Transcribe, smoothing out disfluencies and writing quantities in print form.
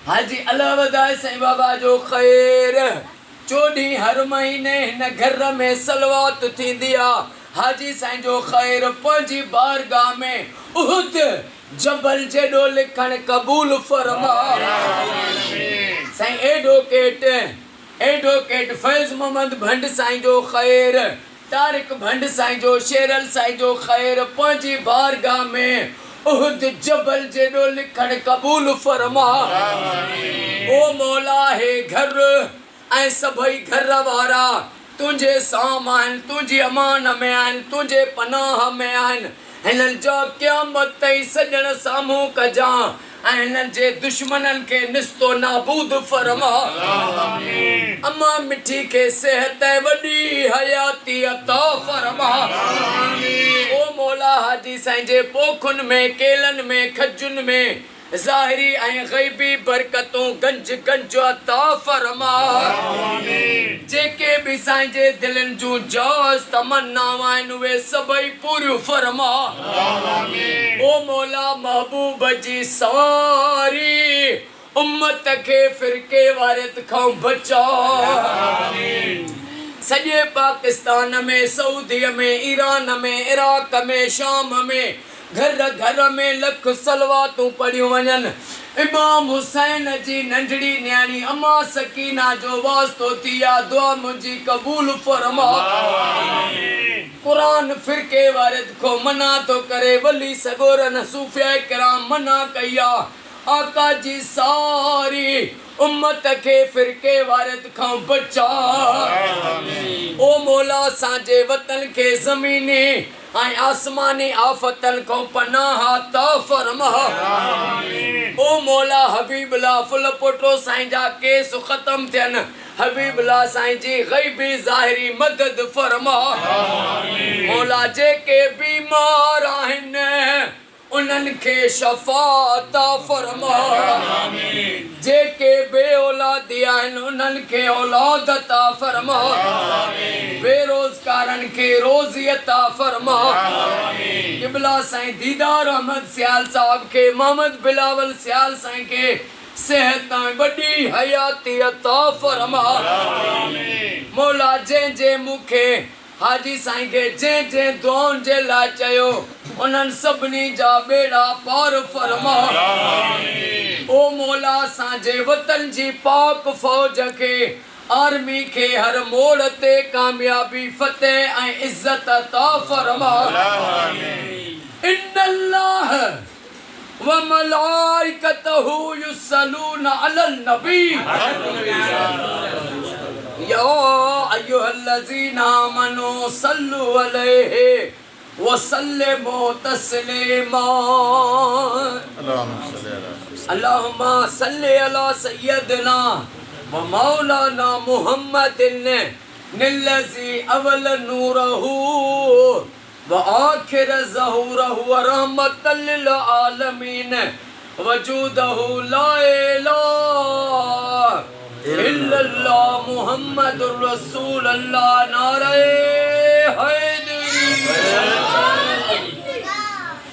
हाजी अल्लाह वधाए साईं बाबा जो ख़ैर। चोॾहीं हर महीने हिन घर में सलवात थींदी आहे। हाजी साईं जो ख़ैर पंहिंजी बारगाह में उहुद जबल जेॾो लिखण क़बूल फरमा। साईं एडवोकेट फैज़ मोहम्मद भंड साईं जो ख़ैर, तारिक भंड साईं जो, शेरल साईं जो ख़ैर पंहिंजी बारगाह में उहुद जबल जेॾो लिखण क़बूल फरमा। ओ मौला हे घर ऐं सभई घर वारा तुंहिंजे साम आहिनि, तुंहिंजी अमान में आहिनि, तुंहिंजे पनाह में आहिनि। हिननि जो क़यामत ताईं सॼण साम्हूं कजां ऐं हिननि जे दुश्मननि खे निस्तो नाबूद फरमा। अम्मा मिठी खे सेहत ऐं वॾी हयाती अता फरमा। ओ मौला हाजी साईं जे पोखुनि में, केलनि में, खजुनि में ज़ाहिरी ऐं ग़ैबी बरकतूं गंज गंज अता फरमा। जेके बि साईं जे दिलनि जूं जाज़ तमन्नाऊं आहिनि उहे सभई पूरियूं फरमा। ओ मौला महबूब जी सारी उम्मत खे फ़िरके वारियत खां बचा। सॼे पाकिस्तान में, सऊदीअ में, ईरान में, इराक में, शाम में घर घर में लख सलवातूं पढ़ियूं वञनि। इमाम हुसैन जी नंढड़ी न्याणी अम्मा सकीना जो वास्तो थी आहे, दुआ मुंहिंजी क़बूल फरमा। क़ुरान फ़िरके वारियत को मना थो करे, वली सगोरन सूफ़िया किराम मना कई आहे। आका जी सारी उम्मत खे फ़िरके वारियत खां बचा। ओ मौला असांजे वतन खे ज़मीनी ऐं आसमानी आफ़तनि खां पनाह अता फरमा। ओ मौला हबीबुल्लाह फुल पोटो साईं जा केस ख़त्म थियनि। हबीबुल्लाह साईं जी ग़ैबी ज़ाहिरी मदद फरमा। मौला जेके बीमार आहिनि उन्हनि खे शफ़ा अता फरमा। जेके बे औलादी आहिनि उन्हनि खे औलाद अता फरमा। बेरोज़गारनि खे रोज़ी अता फरमा। क़िबला साईं दीदार अहमद सियाल साहब खे, मोहम्मद बिलावल सियाल साईं खे सेहत ऐं वॾी हयाती अता फरमा। मौला जंहिं मूंखे हाजी साईं खे जंहिं दुआउनि जे लाइ चयो उन्हनि सभिनी जा बेड़ा पार फरमा। ओ मौला असांजे वतन जी पाक फ़ौज खे, आर्मी खे हर मोड़ ते कामयाबी, फतेह ऐं इज़्ज़त अता फरमा। इन्नल्लाह व मलाइकतहू युसल्लूना अलल नबी या अय्युहल्लज़ीना आमनू सल्लु अलैहि व सल्लिमू तस्लीमा। अल्लाहुम्मा सल्लि अला सय्यदना व मौलाना मुहम्मदिन निल्लज़ी अवल नूरहू व आखिर ज़हूरहू व रहमतल लिल आलमीन वजूदहू ला इलाहा इल्लल्लाह मुहम्मदुर रसूलुल्लाह। नारे हैदरी।